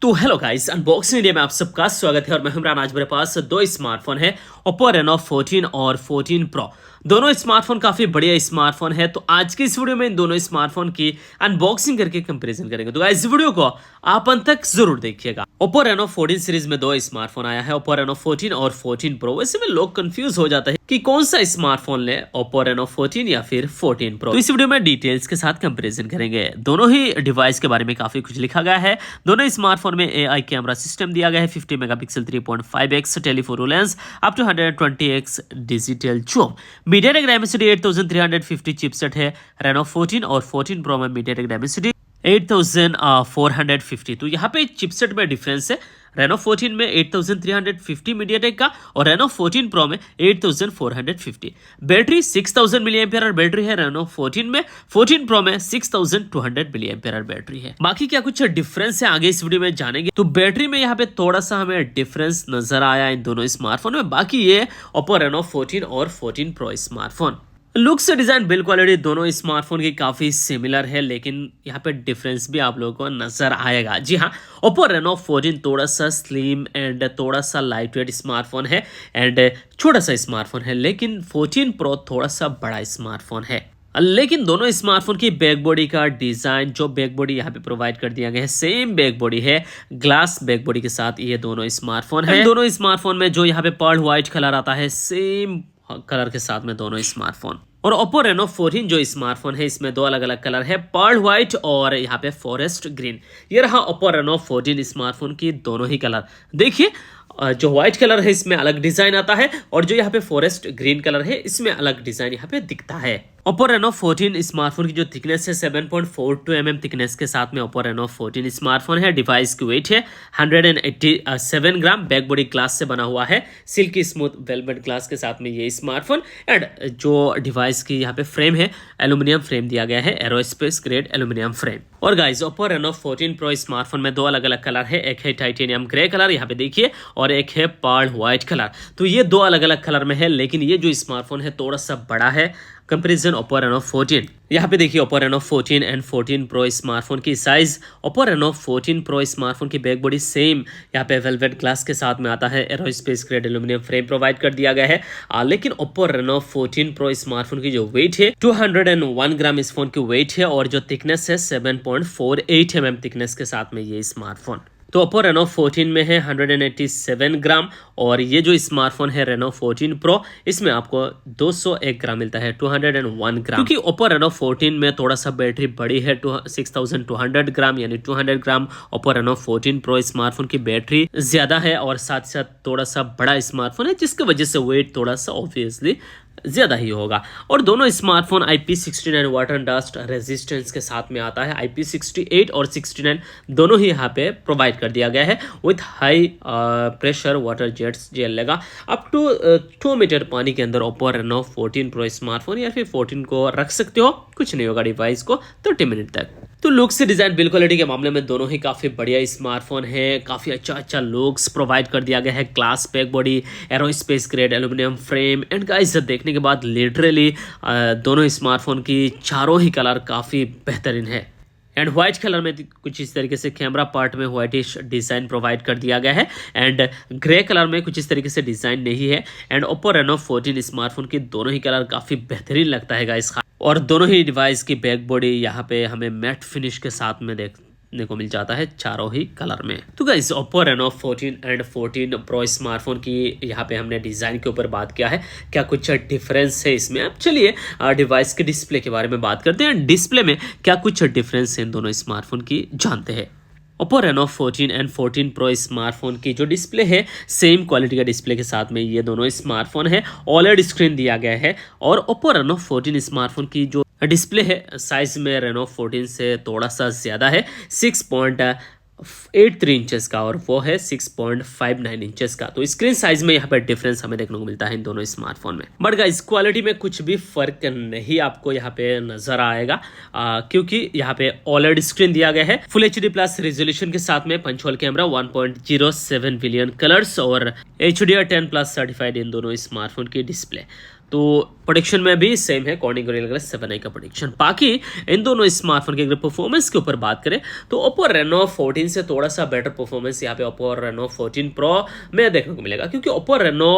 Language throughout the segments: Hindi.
तो हेलो गाइस, अनबॉक्सिंग इंडिया में आप सबका स्वागत है और मैं इमरान। आज मेरे पास दो स्मार्टफोन है, Oppo Reno 14 और 14 Pro। दोनों स्मार्टफोन काफी बढ़िया स्मार्टफोन है। तो आज की इस वीडियो में इन दोनों स्मार्टफोन की अनबॉक्सिंग करके कंपैरिजन करेंगे। तो गाइस वीडियो को आप अंत तक जरूर देखिएगा। Oppo Reno 14 सीरीज में दो स्मार्टफोन आया है, Oppo Reno 14 और 14 Pro। वैसे में लोग कंफ्यूज हो जाते हैं कि कौन सा स्मार्टफोन ले, Oppo Reno 14 या फिर 14 Pro। तो इस वीडियो में डिटेल्स के साथ कंपैरिजन करेंगे। दोनों ही डिवाइस के बारे में काफी कुछ लिखा गया है। दोनों स्मार्टफोन में AI कैमरा सिस्टम दिया गया है, 50 megapixel 3.5x telephoto lens, up to 120x digital zoom. MediaTek Dimensity 8350 chipset है Reno 14 और 14 Pro में MediaTek Dimensity 8450। तो यहाँ पे चिपसेट में डिफरेंस है। Reno 14 में 8350 MediaTek का और Reno 14 Pro में 8450। बैटरी 6000 mAh बैटरी है Reno 14 में, 14 Pro में 6200 mAh बैटरी है। बाकी क्या कुछ डिफरेंस है आगे इस वीडियो में जानेंगे। तो बैटरी में यहाँ पे थोड़ा सा हमें डिफरेंस नजर आया इन दोनों स्मार्टफोन में। बाकी ये Oppo Reno 14 और 14 Pro स्मार्टफोन। लुक से डिजाइन बिल्ड क्वालिटी दोनों स्मार्टफोन की काफी सिमिलर है, लेकिन यहाँ पे डिफरेंस भी आप लोगों को नजर आएगा। जी हाँ, Oppo Reno 14 थोड़ा सा स्लिम एंड थोड़ा सा लाइट वेट स्मार्टफोन है एंड छोटा सा स्मार्टफोन है, लेकिन 14 Pro थोड़ा सा बड़ा स्मार्टफोन है। लेकिन दोनों स्मार्टफोन की बैक बॉडी का डिजाइन, जो बैक बॉडी यहाँ पे प्रोवाइड कर दिया गया है, सेम बैक बॉडी है, ग्लास बैक बॉडी के साथ ये दोनों स्मार्टफोन है। दोनों स्मार्टफोन में जो यहाँ पे पर्ल व्हाइट कलर आता है, सेम कलर के साथ में दोनों स्मार्टफोन। और Oppo Reno 14 जो स्मार्टफोन है, इसमें दो अलग अलग कलर है, पर्ल व्हाइट और यहाँ पे फॉरेस्ट ग्रीन। ये रहा Oppo Reno 14 स्मार्टफोन की दोनों ही कलर। देखिए, जो व्हाइट कलर है इसमें अलग डिजाइन आता है और जो यहाँ पे फॉरेस्ट ग्रीन कलर है इसमें अलग डिजाइन यहाँ पे दिखता है। Oppo Reno 14 स्मार्टफोन की जो थिकनेस है 7.42 mm थिकनेस के साथ में Oppo Reno 14 स्मार्टफोन है। डिवाइस की वेट है 187 ग्राम। बैक बॉडी ग्लास से बना हुआ है, सिल्की स्मूथ वेलवेट ग्लास के साथ में ये स्मार्टफोन। एंड जो डिवाइस की यहाँ पे फ्रेम है, एल्यूमिनियम फ्रेम दिया गया है, एरोस्पेस ग्रेड एल्यूमिनियम फ्रेम। और guys, Oppo Reno 14 Pro smartphone में दो अलग अलग कलर है, एक है टाइटेनियम ग्रे कलर यहाँ पे देखिए और एक है पर्ल व्हाइट कलर। तो ये दो अलग अलग कलर में है, लेकिन ये जो स्मार्टफोन है थोड़ा सा बड़ा है कंपैरिजन Oppo Reno 14। यहाँ पे देखिए Oppo Reno 14 and 14 Pro smartphone की size. Oppo Reno 14 Pro smartphone की बैक बॉडी सेम यहाँ पे वेलवेट ग्लास के साथ में आता है, aerospace grade aluminium frame provide कर दिया गया है। लेकिन Oppo Reno 14 Pro स्मार्टफोन की जो वेट है 201 ग्राम इस फोन की वेट है और जो थिकनेस है 7.48 mm थिकनेस के साथ में ये स्मार्टफोन। तो Oppo Reno 14 में है 187 ग्राम और ये जो स्मार्टफोन है Reno 14 Pro, इसमें आपको 201 ग्राम मिलता है, 201 ग्राम। क्योंकि Oppo Reno 14 में थोड़ा सा बैटरी बड़ी है, 6200 ग्राम यानी 200 ग्राम। Oppo Reno 14 Pro स्मार्टफोन की बैटरी ज्यादा है और साथ साथ थोड़ा सा बड़ा स्मार्टफोन है, जिसकी वजह से वेट थोड़ा सा ऑब्वियसली ज्यादा ही होगा। और दोनों smartphone IP69 water dust resistance के साथ में आता है। IP68 और 69 दोनों ही यहाँ पे प्रोवाइड कर दिया गया है with high pressure water jets झेलेगा अप टू 2 मीटर पानी के अंदर। Oppo Reno 14 Pro स्मार्टफोन या फिर 14 को रख सकते हो, कुछ नहीं होगा डिवाइस को 30 मिनट तक। तो लुक से डिजाइन बिल्ड क्वालिटी के मामले में दोनों ही काफी बढ़िया स्मार्टफोन है, काफी अच्छा लुक्स प्रोवाइड कर दिया गया है, glass back body, aerospace grade aluminium frame. And guys, देखने के बाद लिटरली दोनों स्मार्टफोन की चारों ही कलर काफी बेहतरीन है। एंड व्हाइट कलर में कुछ इस तरीके से कैमरा पार्ट में व्हाइटिश डिजाइन प्रोवाइड कर दिया गया है एंड ग्रे कलर में कुछ इस तरीके से डिजाइन नहीं है। एंड Oppo Reno 14 स्मार्टफोन की दोनों ही कलर काफी बेहतरीन लगता है गाइस। और दोनों ही डिवाइस की बैक बॉडी यहाँ पे हमें मैट फिनिश के साथ में देखने को मिल जाता है चारों ही कलर में। तो guys, Oppo Reno 14 and 14 Pro smartphone की यहाँ पे हमने डिजाइन के ऊपर बात किया है, क्या कुछ डिफरेंस है इसमें। अब चलिए डिवाइस के डिस्प्ले के बारे में बात करते हैं। डिस्प्ले में क्या कुछ डिफरेंस है इन दोनों स्मार्टफोन की जानते हैं। Oppo Reno 14 and 14 Pro smartphone की जो डिस्प्ले है, सेम क्वालिटी का डिस्प्ले के साथ में ये दोनों स्मार्टफोन है, OLED स्क्रीन दिया गया है। और Oppo Reno 14 स्मार्टफोन की जो डिस्प्ले है साइज में Reno 14 से थोड़ा सा ज्यादा है, 6.83 इंचेस का और वो है 6.59 इंचेस का। तो स्क्रीन साइज में यहाँ पर डिफरेंस हमें देखने को मिलता है इन दोनों स्मार्टफोन में। बट गाइस, क्वालिटी में कुछ भी फर्क नहीं आपको यहाँ पे नजर आएगा, क्योंकि यहाँ पे OLED स्क्रीन दिया गया है, फुल HD प्लस रेजोल्यूशन के साथ में, punch hole camera, 1.07 billion colours और HDR10+ सर्टिफाइड इन दोनों स्मार्टफोन की डिस्प्ले। तो प्रोडिक्शन में भी सेम है कॉर्निंग गोरिल्ला ग्लास 7i का प्रोडिक्शन। बाकी इन दोनों स्मार्टफोन के अगर परफॉर्मेंस के ऊपर बात करें तो ओप्पो रेनो 14 से थोड़ा सा बेटर परफॉर्मेंस यहाँ पे ओप्पो रेनो 14 प्रो में देखने को मिलेगा, क्योंकि ओप्पो रेनो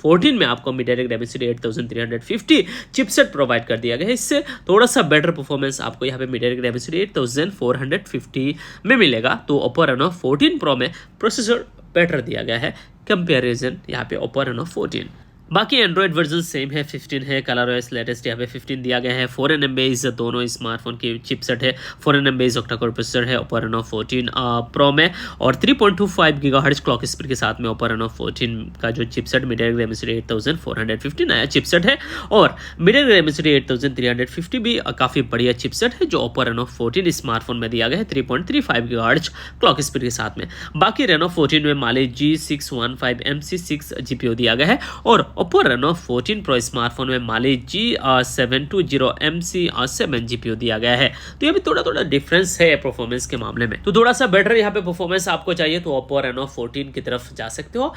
14 में आपको मीडियाटेक डायमेंसिटी 8350 चिपसेट प्रोवाइड कर दिया गया है। इससे थोड़ा सा बेटर परफॉर्मेंस आपको यहाँ पे मीडियाटेक डायमेंसिटी 8450 में मिलेगा। तो ओप्पो रेनो 14 प्रो में प्रोसेसर बेटर दिया गया है कंपेरिजन यहाँ पे ओप्पो रेनो 14। बाकी एंड्रॉइड वर्जन सेम है, 15 है, ColorOS लेटेस्ट यहाँ पे 15 दिया गया है। 4nm बेस दोनों स्मार्टफोन की चिपसेट है, 4nm base octa core processor है ओप्पो रेनो 14 प्रो में, और 3.25 गीगाहर्ट्ज क्लॉक स्पीड के साथ में ओप्पो रेनो 14 का जो चिपसेट मीडियाटेक डायमेंसिटी 8450 नया चिपसेट है, और मीडियाटेक डायमेंसिटी 8350 भी काफ़ी बढ़िया चिपसेट है जो ओप्पो रेनो 14 स्मार्टफोन में दिया गया है 3.35 गीगाहर्ट्ज क्लॉक स्पीड के साथ में। बाकी रेनो 14 में माले G615 MC6 GPU दिया गया है, और ओप्पो रेनो 14 प्रो स्मार्टफोन में माले G720 MC7 GPU दिया गया है। तो ये भी थोड़ा थोड़ा डिफरेंस है परफॉर्मेंस के मामले में। तो थोड़ा सा बेटर यहाँ पे परफॉर्मेंस आपको चाहिए तो ओप्पो रेनो 14 की तरफ जा सकते हो।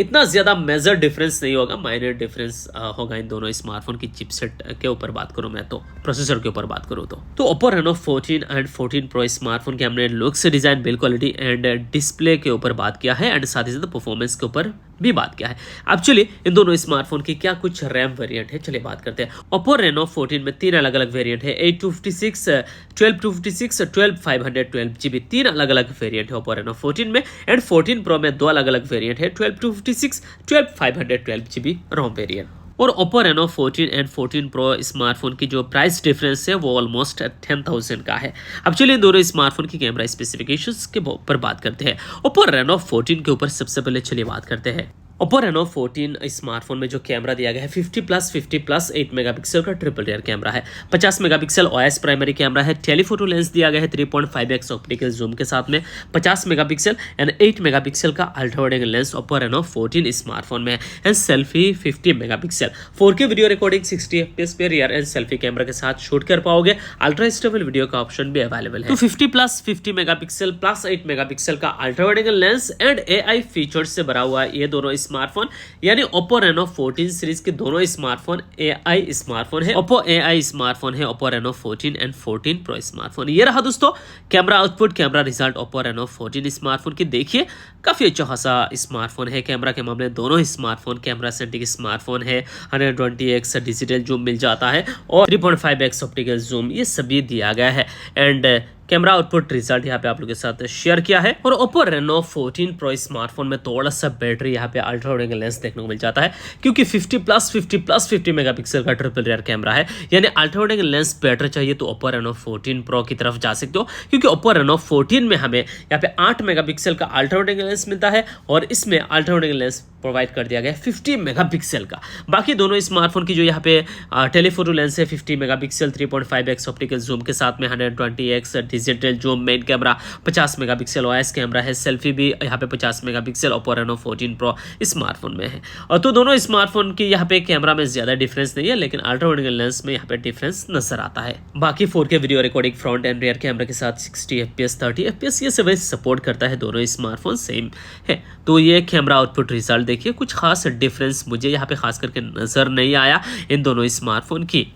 इतना ज़्यादा मेजर डिफरेंस नहीं होगा, माइनर डिफरेंस होगा इन दोनों स्मार्टफोन की चिपसेट के ऊपर बात करूँ मैं, तो प्रोसेसर के ऊपर बात करूँ तो Oppo Reno 14 and 14 pro smartphone के हमने looks, design, build quality and display के ऊपर बात किया है, एंड साथ ही साथ परफॉर्मेंस के ऊपर भी बात किया है। एक्चुअली इन दोनों स्मार्टफोन की क्या कुछ रैम वेरिएंट है, चलिए बात करते हैं। ओप्पो रेनो 14 में 3 अलग अलग वेरिएंट है, 856, 1256, 12500 12GB, 3 अलग अलग वेरिएंट है ओप्पो रेनो 14 में, एंड 14 प्रो में 2 अलग अलग वेरिएंट है, 12256, 12500 12GB रोम वेरिएंट। और Oppo Reno 14 and 14 pro smartphone की जो प्राइस डिफरेंस है वो ऑलमोस्ट 10,000 का है। अब चलिए दोनों स्मार्टफोन की कैमरा स्पेसिफिकेशंस के ऊपर बात करते हैं। ओप्पो रेनो 14 के ऊपर सबसे पहले चलिए बात करते हैं। ओप्पो रेनो 14 स्मार्टफोन में जो कैमरा दिया गया है 50+50+ 8 मेगापिक्सल का ट्रिपल रियर कैमरा है, 50 मेगापिक्सल OIS प्राइमरी कैमरा है, टेलीफोटो लेंस दिया गया है 3.5x ऑप्टिकल जूम के साथ में, 50 मेगापिक्सल एंड 8 मेगापिक्सल का ultra wide angle lens Oppo Reno 14 smartphone में है, and selfie 50 megapixel, 4K video recording 60 FPS पे रियर एंड सेल्फी कैमरा के साथ शूट कर पाओगे। अल्ट्रा स्टेबल वीडियो का ऑप्शन भी अवेलेबल है। तो 50+50 मेगापिक्सल प्लस 8 मेगापिक्सल का ultra wide angle lens and AI features से भरा हुआ ये दोनों स्मार्टफोन यानी ओप्पो रेनो 14 सीरीज के दोनों स्मार्टफोन AI स्मार्टफोन है, ओप्पो AI स्मार्टफोन है, Oppo Reno 14 and 14 pro smartphone. ये रहा दोस्तों camera output, camera result Oppo Reno 14 smartphone की। देखिए काफी अच्छा खासा स्मार्टफोन है। कैमरा के मामले दोनों स्मार्टफोन कैमरा सेंट्रिक स्मार्टफोन है, 120x डिजिटल जूम मिल जाता है और 3.5x ऑप्टिकल जूम ये सभी दिया गया है, एंड कैमरा आउटपुट रिजल्ट यहाँ पे आप लोगों के साथ शेयर किया है। और ओप्पो रेनो 14 प्रो स्मार्टफोन में थोड़ा सा बैटरी यहाँ पे अल्ट्रा वाइड एंगल लेंस देखने को मिल जाता है, क्योंकि 50+50+50 मेगापिक्सल का ट्रिपल रियर कैमरा है, यानी ultra wide angle lens better चाहिए तो ओप्पो रेनो 14 प्रो की तरफ जा सकते हो, क्योंकि ओप्पो रेनो 14 में हमें यहाँ पे 8 मेगापिक्सल का अल्ट्रा वाइड एंगल लेंस मिलता है और इसमें ultra wide angle lens provide कर दिया गया है 50 मेगापिक्सल का। बाकी दोनों स्मार्टफोन की जो यहाँ पे टेलीफोटो लेंस है 50 मेगापिक्सल 3.5x ऑप्टिकल जूम के साथ में 120x digital zoom, main camera 50 megapixel OIS camera है, सेल्फी भी यहाँ पे 50 megapixel Oppo Reno 14 pro smartphone में है। और तो दोनों स्मार्टफोन की यहाँ पे कैमरा में ज्यादा डिफरेंस नहीं है, लेकिन अल्ट्रा वाइड एंगल लेंस में यहाँ पे डिफरेंस नजर आता है। बाकी 4K video recording front end rear camera के साथ 60 FPS 30 FPS ये सब सपोर्ट करता है, दोनों स्मार्टफोन सेम है। तो ये कैमरा आउटपुट रिजल्ट देखिए कुछ खास डिफरेंस मुझे यहाँ पे खास करके नजर नहीं आया इन दोनों स्मार्टफोन की।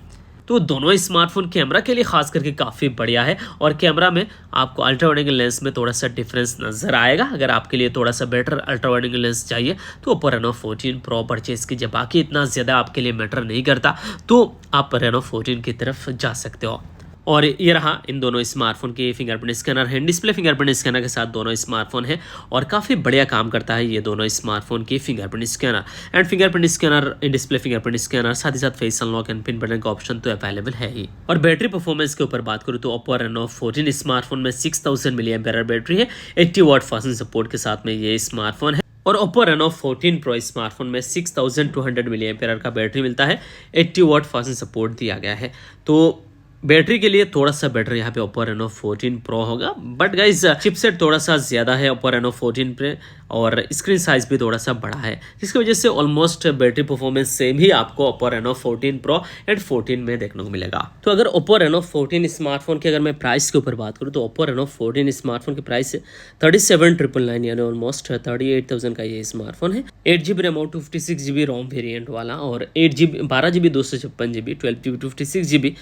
तो दोनों स्मार्टफोन कैमरा के लिए खास करके काफ़ी बढ़िया है, और कैमरा में आपको अल्ट्रा वाइड एंगल लेंस में थोड़ा सा डिफरेंस नजर आएगा। अगर आपके लिए थोड़ा सा better ultra wide angle lens चाहिए तो ओप्पो रेनो 14 प्रो परचेज कीजिए। बाकी इतना ज़्यादा आपके लिए मैटर नहीं करता तो आप रेनो 14 की तरफ जा सकते हो। और ये रहा इन दोनों स्मार्टफोन की फिंगरप्रिंट स्कैनर है, डिस्प्ले फिंगरप्रिंट स्कैनर के साथ दोनों स्मार्टफोन है, और काफ़ी बढ़िया काम करता है ये दोनों स्मार्टफोन की fingerprint scanner and fingerprint scanner, in display fingerprint scanner, साथ ही साथ face unlock and pin button का ऑप्शन तो अवेलेबल है ही। और बैटरी परफॉर्मेंस के ऊपर बात करूँ तो ओप्पो रेनो 14 स्मार्टफोन में 6000 mAh बैटरी है, 80 वाट फास्ट सपोर्ट के साथ में ये स्मार्टफोन है। और ओप्पो रेनो 14 प्रो स्मार्टफोन में 6200 mAh का बैटरी मिलता है, 80 वाट फास्ट सपोर्ट दिया गया है। तो बैटरी के लिए थोड़ा सा बेटर यहाँ पे Oppo Reno 14 Pro होगा, बट गाइज चिपसेट थोड़ा सा ज़्यादा है Oppo Reno 14 पे और स्क्रीन साइज भी थोड़ा सा बड़ा है, जिसकी वजह से ऑलमोस्ट बैटरी परफॉर्मेंस सेम ही आपको Oppo Reno 14 Pro एंड 14 में देखने को मिलेगा। तो अगर Oppo Reno 14 स्मार्टफोन की अगर मैं प्राइस के ऊपर बात करूँ तो Oppo Reno 14 स्मार्टफोन की प्राइस है 37,999 यानी ऑलमोस्ट 38,000 का ये स्मार्टफोन है। 8GB रैम और 256GB रोम वेरिएंट वाला और 8GB 12GB 256GB 12GB 256GB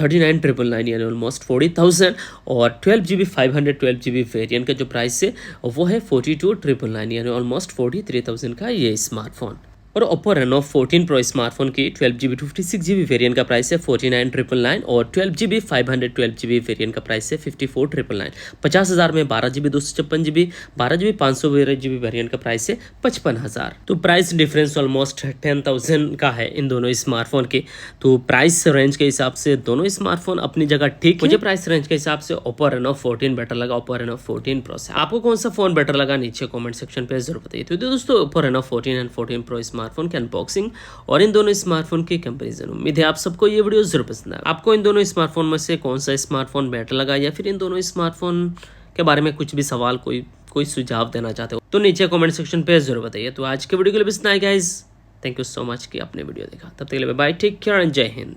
39,999 यानी ऑलमोस्ट 40,000 और 12GB 512GB वेरिएंट का जो प्राइस है वो है 42,999 यानी ऑलमोस्ट 43,000 का ये स्मार्टफोन। और Oppo Reno 14 Pro स्मार्टफोन की 12GB 256GB वेरिएंट का प्राइस है 49,999 और 12GB 512GB वेरिएंट का प्राइस है 54,999। 50,000 में 12GB 256GB 12GB 512GB variant का प्राइस है 55,000। तो प्राइस डिफरेंस ऑलमोस्ट 10,000 का है इन दोनों स्मार्टफोन के। तो प्राइस रेंज के हिसाब से दोनों स्मार्टफोन अपनी जगह ठीक है। मुझे प्राइस रेंज के हिसाब से Oppo Reno 14 बेटर लगा Oppo Reno 14 Pro से। आपको कौन सा फोन बेटर लगा नीचे कॉमेंट सेक्शन पे जरूर बताइए। तो दोस्तों Oppo Reno 14 and 14 Pro smartphone की अनबॉक्सिंग और इन दोनों स्मार्टफोन की कंपैरिजन, उम्मीद है आप सबको ये वीडियो जरूर पसंद आया। आपको इन दोनों स्मार्टफोन में से कौन सा स्मार्टफोन बेटर लगा या फिर इन दोनों स्मार्टफोन के बारे में कुछ भी सवाल कोई सुझाव देना चाहते हो तो नीचे कमेंट सेक्शन पे जरूर बताइए। तो आज के वीडियो के लिए बस इतना ही guys, thank you so much कि आपने वीडियो देखा। तब तक के लिए बाय, टेक केयर एंड जय हिंद।